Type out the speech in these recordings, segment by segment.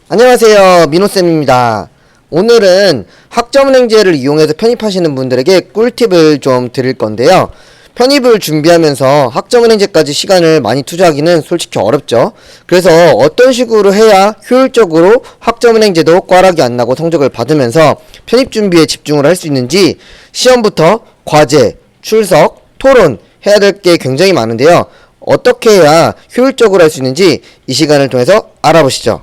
안녕하세요, 민호쌤입니다. 오늘은 학점은행제를 이용해서 편입하시는 분들에게 꿀팁을 좀 드릴 건데요. 편입을 준비하면서 학점은행제까지 시간을 많이 투자하기는 솔직히 어렵죠. 그래서 어떤 식으로 해야 효율적으로 학점은행제도 꽈락이 안 나고 성적을 받으면서 편입 준비에 집중을 할 수 있는지 시험부터 과제, 출석, 토론 해야 될 게 굉장히 많은데요. 어떻게 해야 효율적으로 할 수 있는지 이 시간을 통해서 알아보시죠.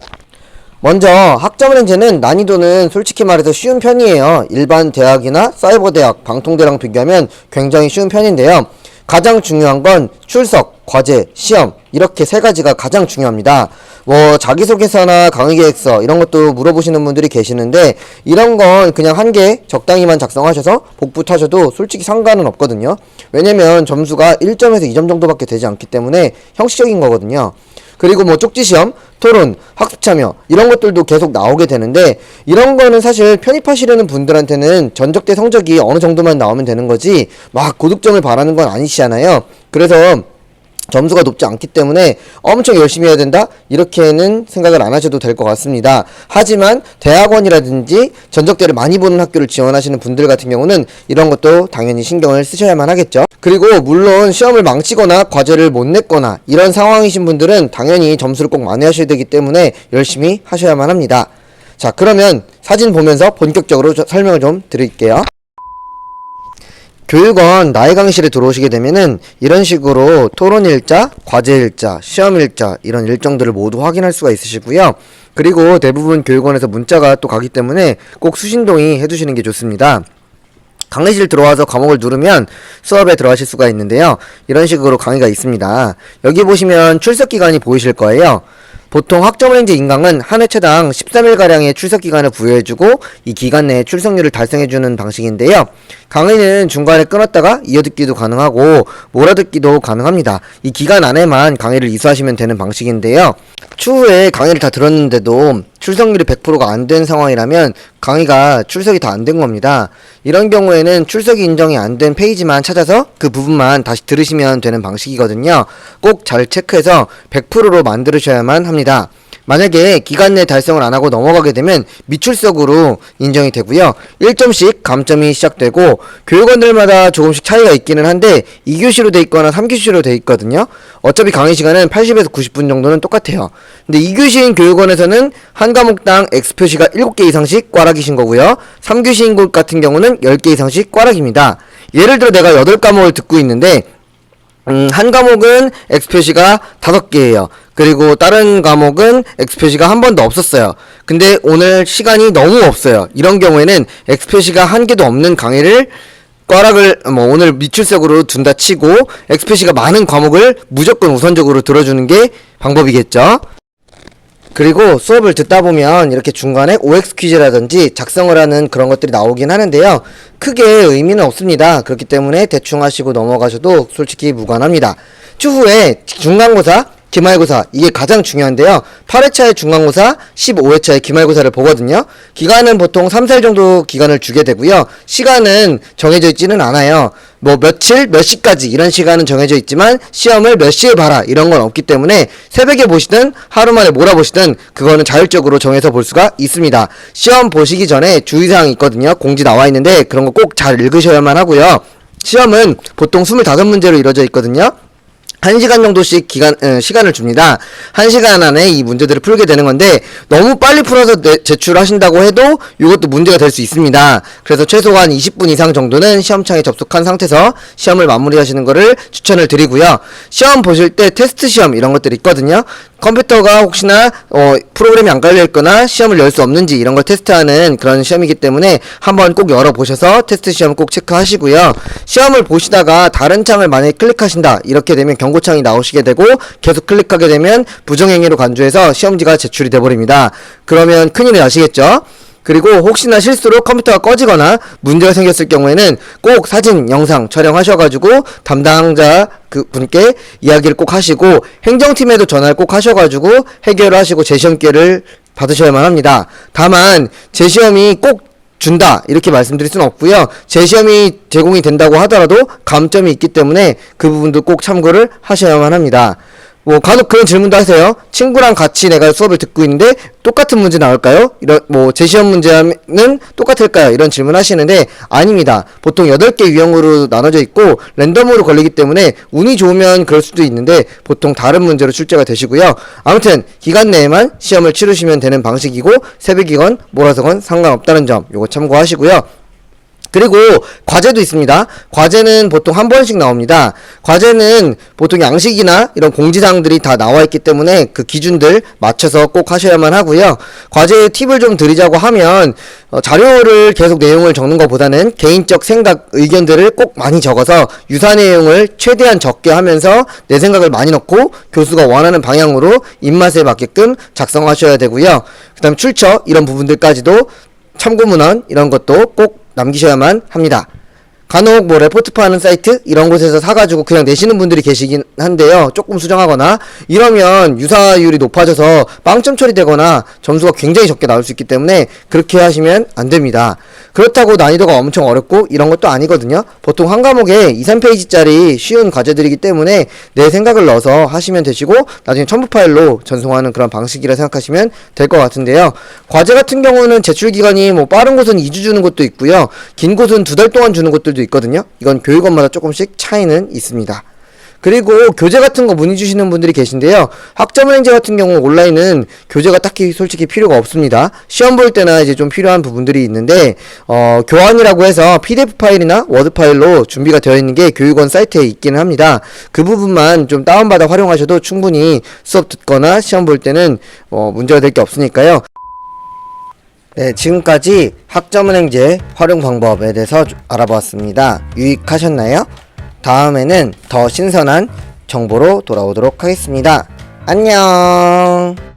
먼저 학점은행제는 난이도는 솔직히 말해서 쉬운 편이에요. 일반 대학이나 사이버대학, 방통대랑 비교하면 굉장히 쉬운 편인데요. 가장 중요한 건 출석, 과제, 시험 이렇게 세 가지가 가장 중요합니다. 자기소개서나 강의계획서 이런 것도 물어보시는 분들이 계시는데 이런 건 그냥 한 개 적당히만 작성하셔서 복부 타셔도 솔직히 상관은 없거든요. 왜냐면 점수가 1점에서 2점 정도밖에 되지 않기 때문에 형식적인 거거든요. 그리고 쪽지시험, 토론, 학습참여 이런 것들도 계속 나오게 되는데 이런 거는 사실 편입하시려는 분들한테는 전적대 성적이 어느 정도만 나오면 되는 거지 막 고득점을 바라는 건 아니시잖아요. 그래서 점수가 높지 않기 때문에 엄청 열심히 해야 된다? 이렇게는 생각을 안 하셔도 될 것 같습니다. 하지만 대학원이라든지 전적대를 많이 보는 학교를 지원하시는 분들 같은 경우는 이런 것도 당연히 신경을 쓰셔야만 하겠죠. 그리고 물론 시험을 망치거나 과제를 못 냈거나 이런 상황이신 분들은 당연히 점수를 꼭 만회하셔야 되기 때문에 열심히 하셔야만 합니다. 자, 그러면 사진 보면서 본격적으로 설명을 좀 드릴게요. 교육원 나의 강의실에 들어오시게 되면은 이런 식으로 토론 일자, 과제 일자, 시험 일자 이런 일정들을 모두 확인할 수가 있으시고요. 그리고 대부분 교육원에서 문자가 또 가기 때문에 꼭 수신동의 해두시는 게 좋습니다. 강의실 들어와서 과목을 누르면 수업에 들어가실 수가 있는데요. 이런 식으로 강의가 있습니다. 여기 보시면 출석 기간이 보이실 거예요. 보통 학점은행제 인강은 한 회차당 13일가량의 출석기간을 부여해주고 이 기간 내에 출석률을 달성해주는 방식인데요. 강의는 중간에 끊었다가 이어듣기도 가능하고 몰아듣기도 가능합니다. 이 기간 안에만 강의를 이수하시면 되는 방식인데요. 추후에 강의를 다 들었는데도 출석률이 100%가 안 된 상황이라면 강의가 출석이 다 안 된 겁니다. 이런 경우에는 출석이 인정이 안 된 페이지만 찾아서 그 부분만 다시 들으시면 되는 방식이거든요. 꼭 잘 체크해서 100%로 만들으셔야만 합니다. 만약에 기간 내 달성을 안 하고 넘어가게 되면 미출석으로 인정이 되고요. 1점씩 감점이 시작되고 교육원들마다 조금씩 차이가 있기는 한데 2교시로 돼 있거나 3교시로 돼 있거든요. 어차피 강의 시간은 80에서 90분 정도는 똑같아요. 근데 2교시인 교육원에서는 한 과목당 X표시가 7개 이상씩 꽈락이신 거고요. 3교시인 곳 같은 경우는 10개 이상씩 꽈락입니다. 예를 들어 내가 8과목을 듣고 있는데 한 과목은 X표시가 5개예요. 그리고 다른 과목은 X표시가 한 번도 없었어요. 근데 오늘 시간이 너무 없어요. 이런 경우에는 X표시가 한 개도 없는 강의를 꽈락을 오늘 미출석으로 둔다 치고 X표시가 많은 과목을 무조건 우선적으로 들어주는 게 방법이겠죠. 그리고 수업을 듣다 보면 이렇게 중간에 OX 퀴즈라든지 작성을 하는 그런 것들이 나오긴 하는데요. 크게 의미는 없습니다. 그렇기 때문에 대충 하시고 넘어가셔도 솔직히 무관합니다. 추후에 중간고사, 기말고사 이게 가장 중요한데요. 8회차의 중간고사, 15회차의 기말고사를 보거든요. 기간은 보통 3살 정도 기간을 주게 되고요. 시간은 정해져 있지는 않아요. 며칠, 몇 시까지 이런 시간은 정해져 있지만 시험을 몇 시에 봐라 이런 건 없기 때문에 새벽에 보시든 하루 만에 몰아보시든 그거는 자율적으로 정해서 볼 수가 있습니다. 시험 보시기 전에 주의사항이 있거든요. 공지 나와 있는데 그런 거 꼭 잘 읽으셔야만 하고요. 시험은 보통 25문제로 이루어져 있거든요. 1시간 정도씩 시간을 줍니다. 1시간 안에 이 문제들을 풀게 되는 건데 너무 빨리 풀어서 제출하신다고 해도 이것도 문제가 될 수 있습니다. 그래서 최소한 20분 이상 정도는 시험창에 접속한 상태에서 시험을 마무리하시는 거를 추천을 드리고요. 시험 보실 때 테스트 시험 이런 것들이 있거든요. 컴퓨터가 혹시나 프로그램이 안 깔려 있거나 시험을 열 수 없는지 이런 걸 테스트하는 그런 시험이기 때문에 한번 꼭 열어보셔서 테스트 시험 꼭 체크하시고요. 시험을 보시다가 다른 창을 만약에 클릭하신다 이렇게 되면 경고창이 나오시게 되고 계속 클릭하게 되면 부정행위로 간주해서 시험지가 제출이 돼버립니다. 그러면 큰일이 나시겠죠? 그리고 혹시나 실수로 컴퓨터가 꺼지거나 문제가 생겼을 경우에는 꼭 사진, 영상 촬영하셔가지고 담당자 그 분께 이야기를 꼭 하시고 행정팀에도 전화를 꼭 하셔가지고 해결을 하시고 재시험 기회를 받으셔야만 합니다. 다만 재시험이 꼭 준다 이렇게 말씀드릴 수는 없고요. 재시험이 제공이 된다고 하더라도 감점이 있기 때문에 그 부분도 꼭 참고를 하셔야만 합니다. 뭐 간혹 그런 질문도 하세요. 친구랑 같이 내가 수업을 듣고 있는데 똑같은 문제 나올까요? 이런 뭐 제시험 문제는 똑같을까요? 이런 질문 하시는데 아닙니다. 보통 8개 유형으로 나눠져 있고 랜덤으로 걸리기 때문에 운이 좋으면 그럴 수도 있는데 보통 다른 문제로 출제가 되시고요. 아무튼 기간 내에만 시험을 치르시면 되는 방식이고 새벽이건 몰아서건 상관없다는 점 요거 참고하시고요. 그리고 과제도 있습니다. 과제는 보통 한 번씩 나옵니다. 과제는 보통 양식이나 이런 공지사항들이 다 나와 있기 때문에 그 기준들 맞춰서 꼭 하셔야만 하고요. 과제의 팁을 좀 드리자고 하면 자료를 계속 내용을 적는 것보다는 개인적 생각, 의견들을 꼭 많이 적어서 유사 내용을 최대한 적게 하면서 내 생각을 많이 넣고 교수가 원하는 방향으로 입맛에 맞게끔 작성하셔야 되고요. 그 다음 출처 이런 부분들까지도 참고문헌 이런 것도 꼭 남기셔야만 합니다. 간혹 뭐 레포트 파는 사이트 이런 곳에서 사가지고 그냥 내시는 분들이 계시긴 한데요. 조금 수정하거나 이러면 유사율이 높아져서 빵점 처리되거나 점수가 굉장히 적게 나올 수 있기 때문에 그렇게 하시면 안 됩니다. 그렇다고 난이도가 엄청 어렵고 이런 것도 아니거든요. 보통 한 과목에 2, 3페이지짜리 쉬운 과제들이기 때문에 내 생각을 넣어서 하시면 되시고 나중에 첨부 파일로 전송하는 그런 방식이라 생각하시면 될 것 같은데요. 과제 같은 경우는 제출 기간이 뭐 빠른 곳은 2주 주는 것도 있고요. 긴 곳은 2달 동안 주는 것들도 있거든요. 이건 교육원마다 조금씩 차이는 있습니다. 그리고 교재 같은 거 문의 주시는 분들이 계신데요. 학점은행제 같은 경우 온라인은 교재가 딱히 솔직히 필요가 없습니다. 시험 볼 때나 이제 좀 필요한 부분들이 있는데 교환이라고 해서 PDF 파일이나 워드 파일로 준비가 되어 있는 게 교육원 사이트에 있기는 합니다. 그 부분만 좀 다운받아 활용하셔도 충분히 수업 듣거나 시험 볼 때는 문제가 될 게 없으니까요. 네, 지금까지 학점은행제 활용 방법에 대해서 알아보았습니다. 유익하셨나요? 다음에는 더 신선한 정보로 돌아오도록 하겠습니다. 안녕.